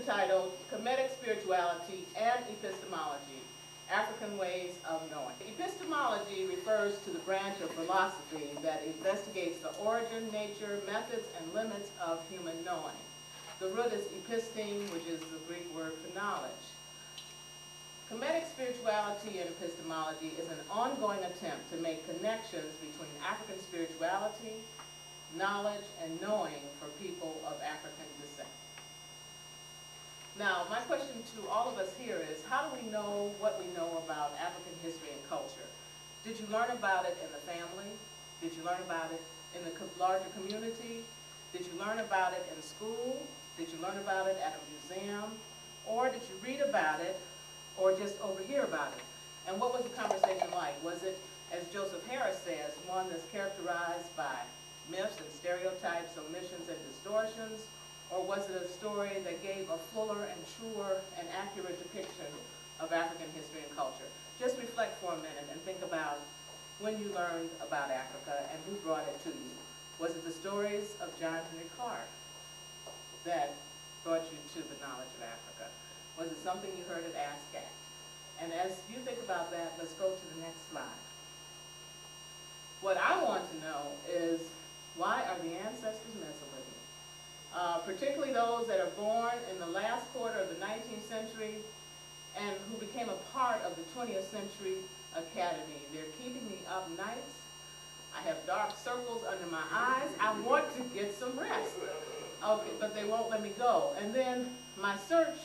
entitled Kemetic Spirituality and Epistemology, African Ways of Knowing. Epistemology refers to the branch of philosophy that investigates the origin, nature, methods, and limits of human knowing. The root is episteme, which is the Greek word for knowledge. Kemetic spirituality and epistemology is an ongoing attempt to make connections between African spirituality, knowledge, and knowing for people of African descent. Now, my question to all of us here is, how do we know what we know about African history and culture? Did you learn about it in the family? Did you learn about it in the larger community? Did you learn about it in school? Did you learn about it at a museum? Or did you read about it or just overhear about it? And what was the conversation like? Was it, as Joseph Harris says, one that's characterized by myths and stereotypes, omissions and distortions? Or was it a story that gave a fuller and truer and accurate depiction of African history and culture? Just reflect for a minute and think about when you learned about Africa and who brought it to you. Was it the stories of John Henry Clark that brought you to the knowledge of Africa? Was it something you heard at ASCAC? And as you think about that, let's go to the next slide. What I want to know is, why are the ancestors Mesolithic? Particularly those that are born in the last quarter of the 19th century and who became a part of the 20th century academy. They're keeping me up nights. I have dark circles under my eyes. I want to get some rest. Okay, but they won't let me go. And then my search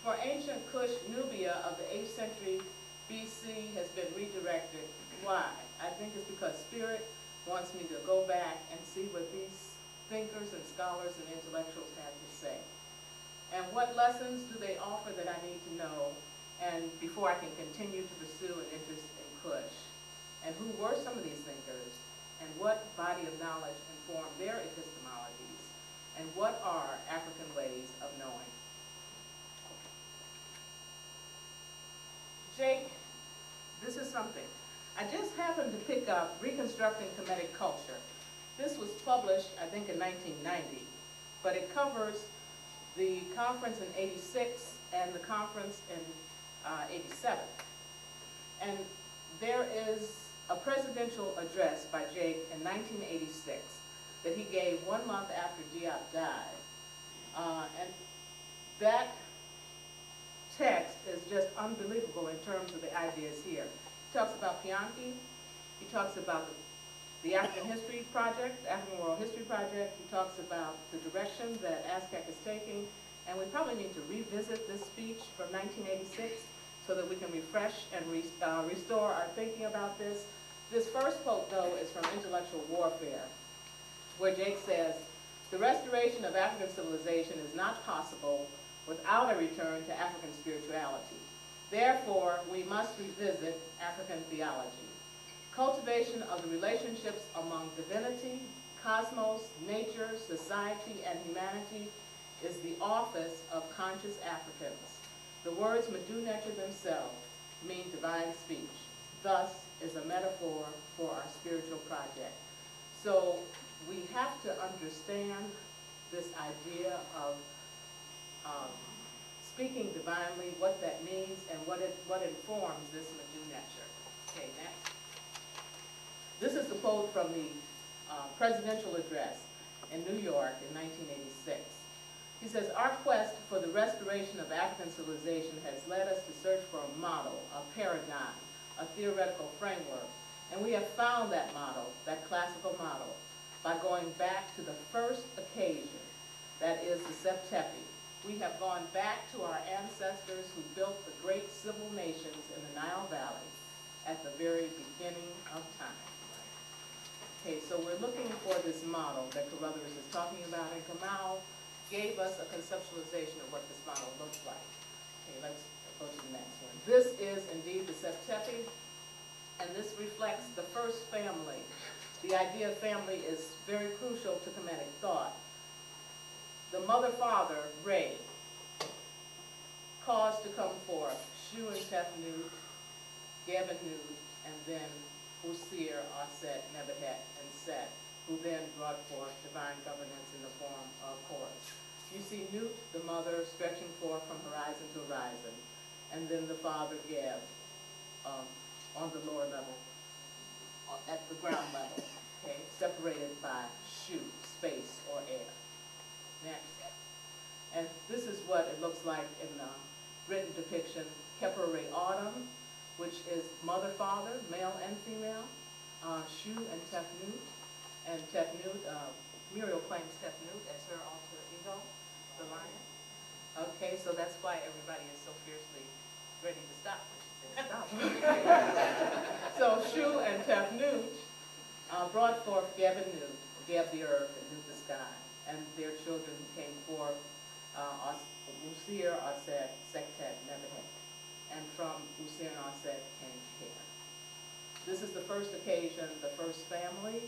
for ancient Kush Nubia of the 8th century BC has been redirected. Why? I think it's because Spirit wants me to go back and see what these thinkers and scholars and intellectuals have to say. And what lessons do they offer that I need to know, and before I can continue to pursue an interest in Kush? And who were some of these thinkers? And what body of knowledge informed their epistemologies? And what are African ways of knowing? Jake, this is something. I just happened to pick up Reconstructing Kemetic Culture. This was published, I think, in 1990, but it covers the conference in '86 and the conference in '87. And there is a presidential address by Jake in 1986 that he gave 1 month after Djehuty died. And that text is just unbelievable in terms of the ideas here. He talks about Pianki. He talks about the African History Project, the African World History Project. He talks about the direction that ASCAC is taking. And we probably need to revisit this speech from 1986 so that we can refresh and restore our thinking about this. This first quote, though, is from Intellectual Warfare, where Jake says, "The restoration of African civilization is not possible without a return to African spirituality. Therefore, we must revisit African theology. Cultivation of the relationships among divinity, cosmos, nature, society, and humanity is the office of conscious Africans. The words Medu-Neter themselves mean divine speech. Thus is a metaphor for our spiritual project." So we have to understand this idea of speaking divinely, what that means, and what informs this Medu-Neter. Okay, next. This is the quote from the presidential address in New York in 1986. He says, "Our quest for the restoration of African civilization has led us to search for a model, a paradigm, a theoretical framework. And we have found that model, that classical model, by going back to the first occasion, that is the Septepi. We have gone back to our ancestors who built the great civil nations in the Nile Valley at the very beginning of time." Okay, so we're looking for this model that Carruthers is talking about, and Kamal gave us a conceptualization of what this model looks like. Okay, let's go to the next one. This is indeed the Septepi, and this reflects the first family. The idea of family is very crucial to Kemetic thought. The mother-father, Ray, caused to come forth Shu and Tefnut, Geb and Nut, and then Usir, Aset, Nebuchadnezzar, and Set, who then brought forth divine governance in the form of Horus. You see Newt, the mother, stretching forth from horizon to horizon, and then the father, Geb, on the lower level, at the ground level, okay, separated by shu, space or air. Next. And this is what it looks like in the written depiction, Kepere Autumn, which is mother-father, male and female, Shu and Tefnut. And Tefnut, Muriel claims Tefnut as her alter ego, the lion. Okay, so that's why everybody is so fiercely ready to stop when she says stop. So Shu and Tefnut brought forth Geb and Nut, Geb the earth and Nut the sky, and their children came forth, Usir, Aset, Sektet, Nebuchadnezzar. And from Usir and Aset came Ker. This is the first occasion, the first family,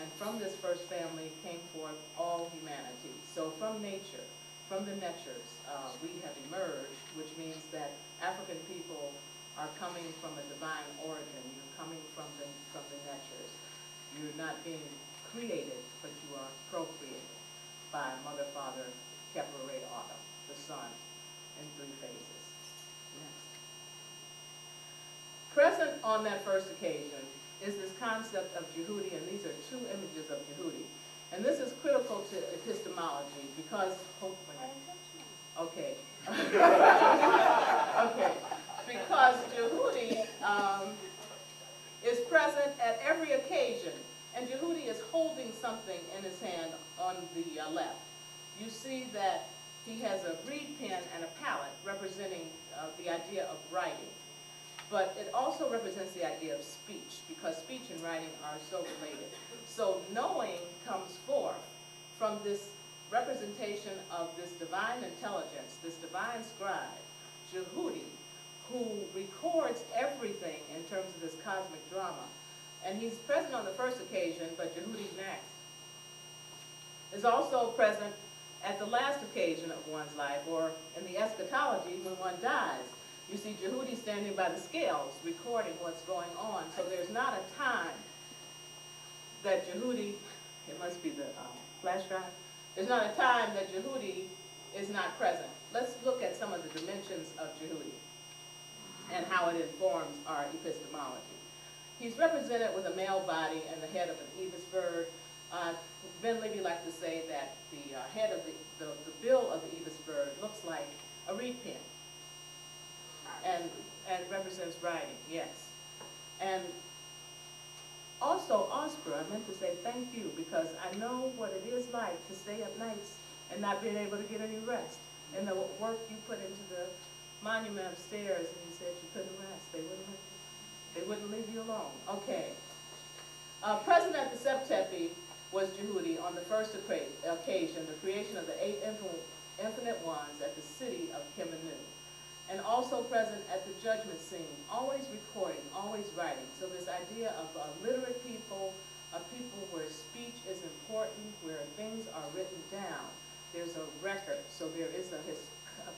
and from this first family came forth all humanity. So from nature, from the netures, we have emerged, which means that African people are coming from a divine origin. You're coming from the netures. You're not being created, but you are procreated by Mother, Father, Kepere Autumn, the sun, in 3 phases. Next. Present on that first occasion is this concept of Djehuty, and these are 2 images of Djehuty. And this is critical to epistemology because, okay. Okay. Because Djehuty is present at every occasion, and Djehuty is holding something in his hand on the left. You see that he has a reed pen and a palette representing the idea of writing. But it also represents the idea of speech, because speech and writing are so related. So knowing comes forth from this representation of this divine intelligence, this divine scribe, Djehuty, who records everything in terms of this cosmic drama. And he's present on the first occasion, but Djehuty's next. Is also present at the last occasion of one's life, or in the eschatology when one dies. You see Djehuty standing by the scales, recording what's going on. So there's not a time that Djehuty, it must be the flash drive, there's not a time that Djehuty is not present. Let's look at some of the dimensions of Djehuty and how it informs our epistemology. He's represented with a male body and the head of an ibis bird. Ben Levy liked to say that the head of the bill of the ibis bird looks like a reed pen. And represents writing, yes. And also, Oscar, I meant to say thank you, because I know what it is like to stay up nights and not being able to get any rest. And the work you put into the monument upstairs, and you said you couldn't rest. They wouldn't leave you alone. Okay. Present at the Septepi was Djehuty on the first occasion, the creation of the 8 infinite ones at the city of Kemetic. And also present at the judgment scene, always recording, always writing. So this idea of a literate people, a people where speech is important, where things are written down. There's a record, so there is a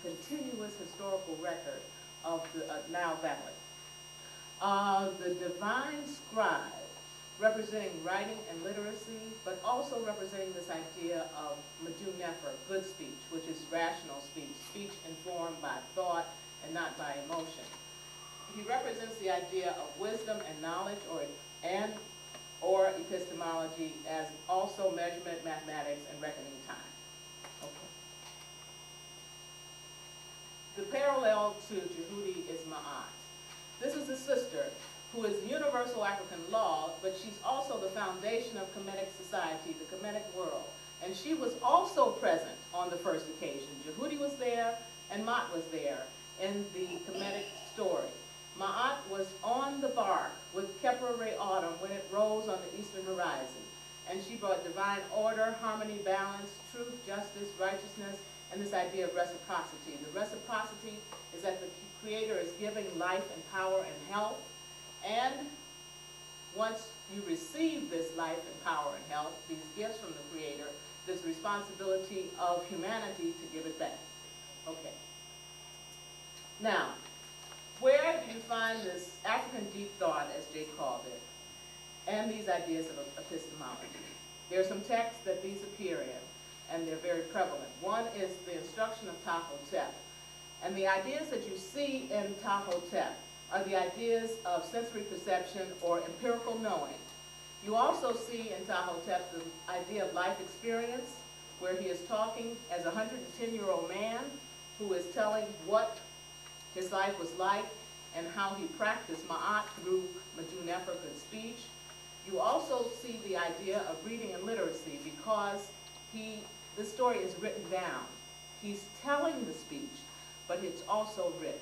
continuous historical record of the Nile Valley. The divine scribe, representing writing and literacy, but also representing this idea of Madu Nefer, good speech, which is rational speech, speech informed by thought and not by emotion. He represents the idea of wisdom and knowledge, or epistemology, as also measurement, mathematics, and reckoning time. Okay. The parallel to Djehuty is Maat. This is a sister who is universal African law, but she's also the foundation of Kemetic society, the Kemetic world. And she was also present on the first occasion. Djehuty was there, and Maat was there in the Kemetic story. Maat was on the bark with Kepere Autumn when it rose on the eastern horizon. And she brought divine order, harmony, balance, truth, justice, righteousness, and this idea of reciprocity. The reciprocity is that the Creator is giving life and power and health. And once you receive this life and power and health, these gifts from the Creator, there's responsibility of humanity to give it back. Okay. Now, where do you find this African deep thought, as Jay called it, and these ideas of epistemology? There are some texts that these appear in. and they're very prevalent. One is the instruction of Djehuty. And the ideas that you see in Djehuty are the ideas of sensory perception or empirical knowing. You also see in Djehuty the idea of life experience, where he is talking as a 110-year-old man who is telling what his life was like and how he practiced Maat through African speech. You also see the idea of reading and literacy, because this story is written down. He's telling the speech, but it's also written.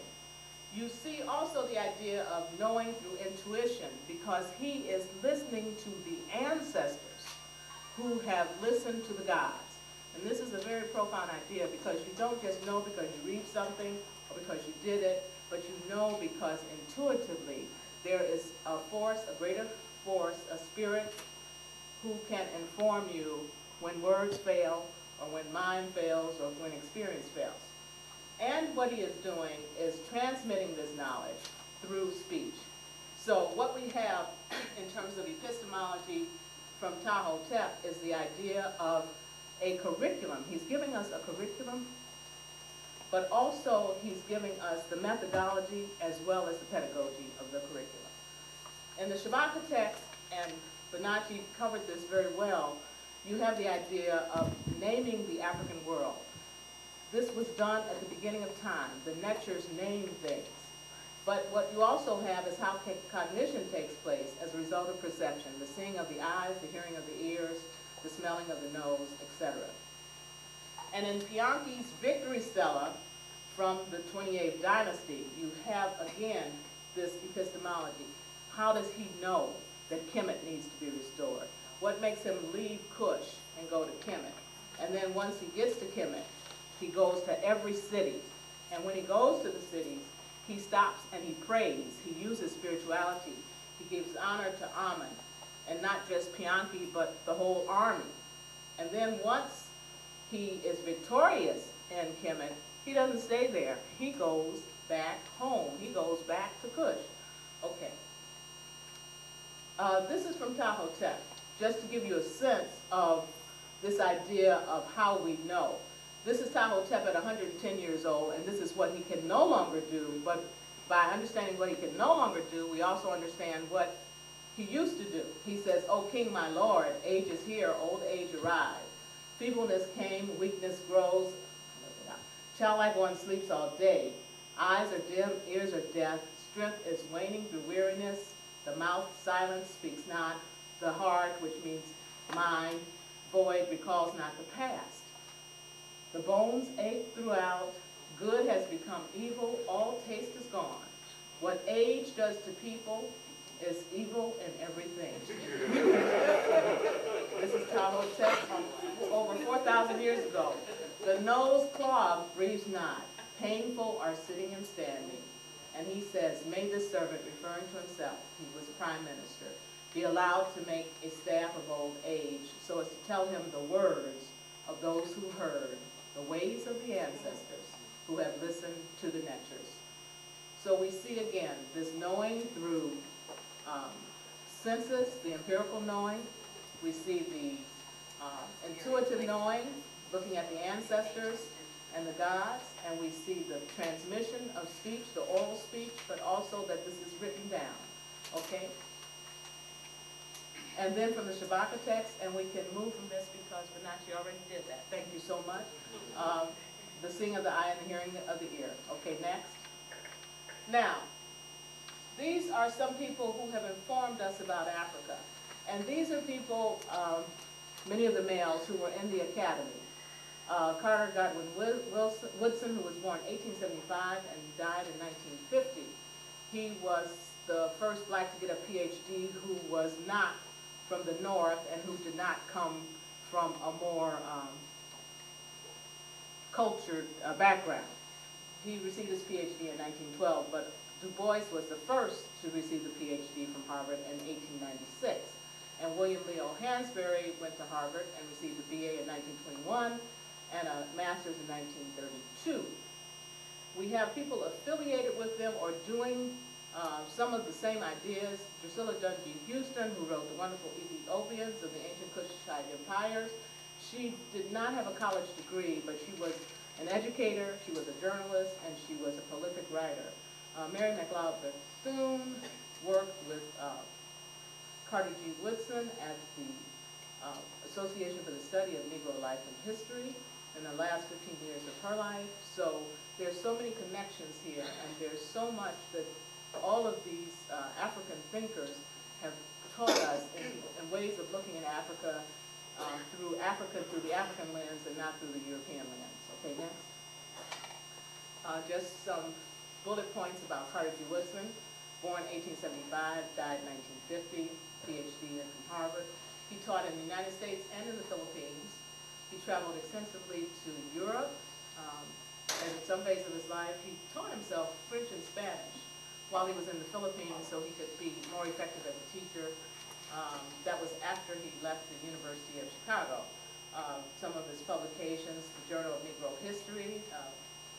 You see also the idea of knowing through intuition, because he is listening to the ancestors who have listened to the gods. And this is a very profound idea, because you don't just know because you read something or because you did it, but you know because intuitively there is a force, a greater force, a spirit who can inform you when words fail or when mind fails or when experience fails. And what he is doing is transmitting this knowledge through speech. So what we have in terms of epistemology from Djehuty is the idea of a curriculum. He's giving us a curriculum, but also he's giving us the methodology as well as the pedagogy of the curriculum. In the Shabaka text, and Benachi covered this very well, you have the idea of naming the African world. This was done at the beginning of time. The Netchers named things. But what you also have is how cognition takes place as a result of perception, the seeing of the eyes, the hearing of the ears, the smelling of the nose, etc. And in Pianki's Victory Stela from the 28th dynasty, you have again this epistemology. How does he know that Kemet needs to be restored? What makes him leave Kush and go to Kemet? And then once he gets to Kemet, he goes to every city. And when he goes to the cities, he stops and he prays. He uses spirituality. He gives honor to Amun, and not just Pianki, but the whole army. And then once he is victorious in Kemet, he doesn't stay there. He goes back home. He goes back to Kush. Okay. This is from Djehuty, just to give you a sense of this idea of how we know. This is Djehuty at 110 years old, and this is what he can no longer do. But by understanding what he can no longer do, we also understand what he used to do. He says, "O king, my lord, age is here, old age arrived. Feebleness came, weakness grows. Childlike one sleeps all day. Eyes are dim, ears are deaf. Strength is waning through weariness. The mouth silent speaks not. The heart, which means mind, void, recalls not the past. The bones ache throughout. Good has become evil. All taste is gone. What age does to people is evil in everything." This is Djehuty from over 4,000 years ago. "The nose clogged breathes not. Painful are sitting and standing." And he says, "May this servant," referring to himself, he was prime minister, "be allowed to make a staff of old age, so as to tell him the words of those who heard, the ways of the ancestors who have listened to the Netchers." So we see again this knowing through senses, the empirical knowing. We see the intuitive knowing, looking at the ancestors and the gods, and we see the transmission of speech, the oral speech, but also that this is written down. Okay? And then from the Shabaka text, and we can move from this because Benachi already did that. Thank you so much. The seeing of the eye and the hearing of the ear. Okay, next. Now, these are some people who have informed us about Africa. And these are people, many of the males who were in the academy. Carter Godwin Woodson, who was born in 1875 and died in 1950. He was the first black to get a PhD who was not from the North and who did not come from a more cultured background. He received his PhD in 1912, but Du Bois was the first to receive the PhD from Harvard in 1896. And William Leo Hansberry went to Harvard and received a BA in 1921 and a master's in 1932. We have people affiliated with them or doing some of the same ideas. Drusilla Dungy Houston, who wrote The Wonderful Ethiopians of the Ancient Kushite Empires. She did not have a college degree, but she was an educator, she was a journalist, and she was a prolific writer. Mary McLeod Bethune worked with Carter G. Woodson at the Association for the Study of Negro Life and History in the last 15 years of her life. So there's so many connections here, and there's so much that all of these African thinkers have taught us in ways of looking at Africa through the African lens and not through the European lens. Okay, next. Just some bullet points about Carter G. Woodson. Born 1875, died 1950, PhD from Harvard. He taught in the United States and in the Philippines. He traveled extensively to Europe, and in some phase of his life, he taught himself French and Spanish while he was in the Philippines so he could be more effective as a teacher. That was after he left the University of Chicago. Some of his publications, the Journal of Negro History.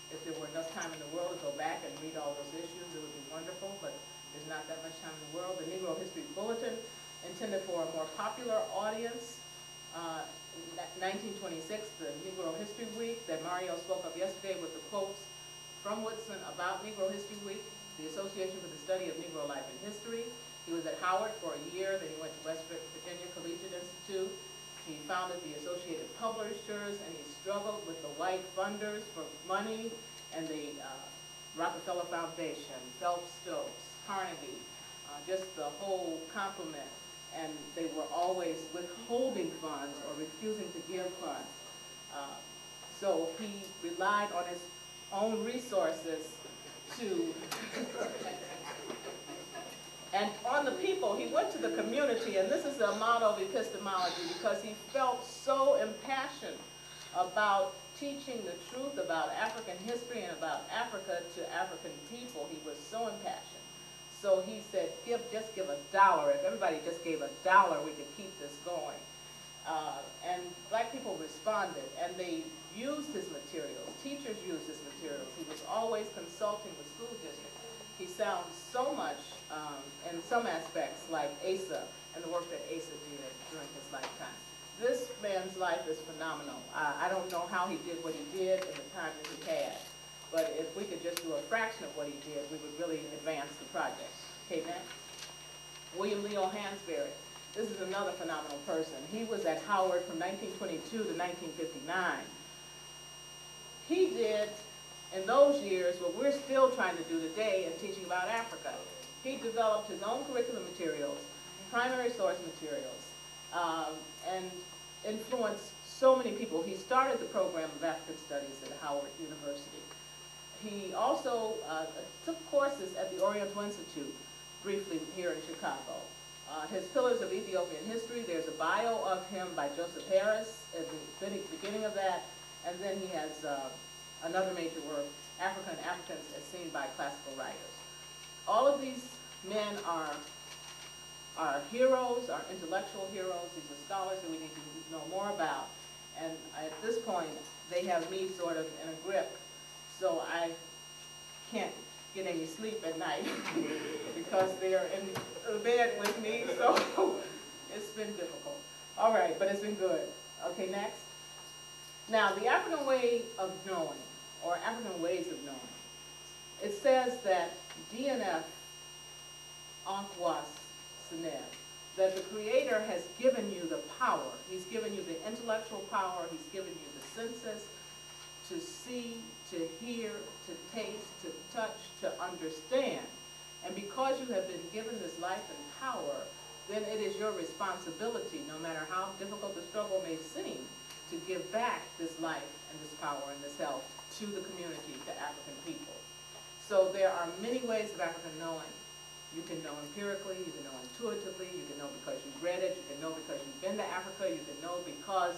If there were enough time in the world to go back and read all those issues, it would be wonderful, but there's not that much time in the world. The Negro History Bulletin, intended for a more popular audience. 1926, the Negro History Week that Mario spoke of yesterday with the quotes from Woodson about Negro History Week, the Association for the Study of Negro Life and History. He was at Howard for a year, then he went to West Virginia Collegiate Institute. He founded the Associated Publishers, and he struggled with the white funders for money, and the Rockefeller Foundation, Phelps Stokes, Carnegie, just the whole complement. And they were always withholding funds or refusing to give funds. So he relied on his own resources to, and on the people. He went to the community, and this is the motto of epistemology, because he felt so impassioned about teaching the truth about African history and about Africa to African people. He was so impassioned. So he said, just give $1. If everybody just gave $1, we could keep this going. And black people responded, and they used his materials. Teachers used his materials. He was always consulting with school districts. He sounds so much, in some aspects, like Asa and the work that Asa did during his lifetime. This man's life is phenomenal. I don't know how he did what he did in the time that he had. But if we could just do a fraction of what he did, we would really advance the project. Okay, next. William Leo Hansberry. This is another phenomenal person. He was at Howard from 1922 to 1959. He did, in those years, what we're still trying to do today in teaching about Africa. He developed his own curriculum materials, primary source materials, and influenced so many people. He started the program of African Studies at Howard University. He also took courses at the Oriental Institute, briefly here in Chicago. His Pillars of Ethiopian History, there's a bio of him by Joseph Harris at the beginning of that, and then he has another major work, Africa and Africans as Seen by Classical Writers. All of these men are heroes, are intellectual heroes. These are scholars that we need to know more about. And at this point, they have me sort of in a grip, so I can't get any sleep at night because they're in the bed with me, so it's been difficult. All right, but it's been good. Okay, next. Now, the African way of knowing, or African ways of knowing, it says that DNF Ankwas Seneb, that the Creator has given you the power. He's given you the intellectual power. He's given you the senses to see, to hear, to taste, to touch, to understand. And because you have been given this life and power, then it is your responsibility, no matter how difficult the struggle may seem, to give back this life and this power and this health to the community, to African people. So there are many ways of African knowing. You can know empirically, you can know intuitively, you can know because you've read it, you can know because you've been to Africa, you can know because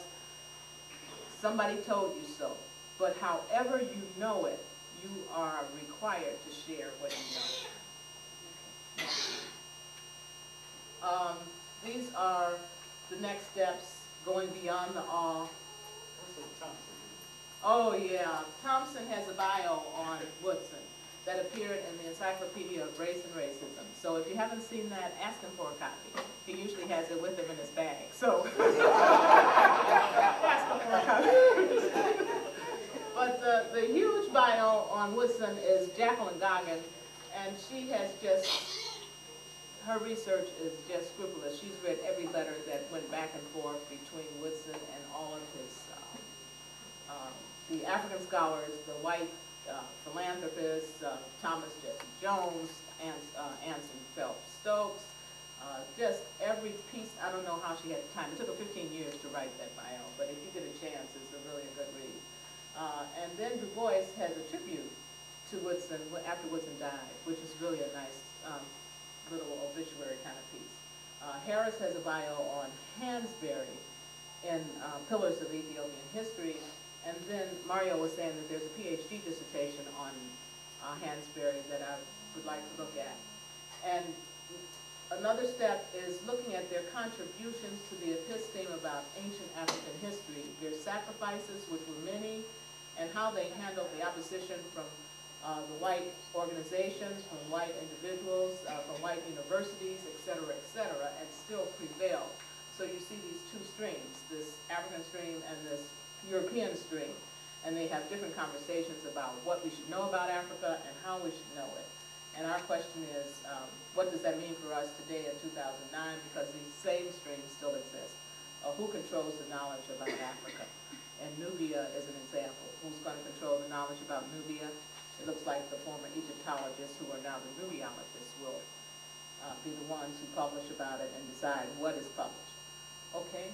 somebody told you so. But however you know it, you are required to share what you know. These are the next steps, going beyond the awe. Oh yeah, Thompson has a bio on Woodson. that appeared in the Encyclopedia of Race and Racism. So if you haven't seen that, ask him for a copy. He usually has it with him in his bag. So ask him for a copy. But the huge bio on Woodson is Jacqueline Goggin, and she has just, her research is just scrupulous. She's read every letter that went back and forth between Woodson and all of his, the African scholars, the white philanthropists, Thomas Jesse Jones, Anson Phelps Stokes, just every piece. I don't know how she had the time. It took her 15 years to write that bio, but if you get a chance, it's really a good read. And then Du Bois has a tribute to Woodson after Woodson died, which is really a nice little obituary kind of piece. Harris has a bio on Hansberry in Pillars of Ethiopian History. And then Mario was saying that there's a PhD dissertation on Hansberry that I would like to look at. And another step is looking at their contributions to the episteme about ancient African history, their sacrifices, which were many, and how they handled the opposition from the white organizations, from white individuals, from white universities, et cetera, and still prevailed. So you see these two streams, this African stream and this European stream, and they have different conversations about what we should know about Africa and how we should know it. And our question is, what does that mean for us today in 2009, because these same streams still exist? Who controls the knowledge about Africa? And Nubia is an example. Who's going to control the knowledge about Nubia? It looks like the former Egyptologists, who are now the Nubiologists, will be the ones who publish about it and decide what is published. Okay?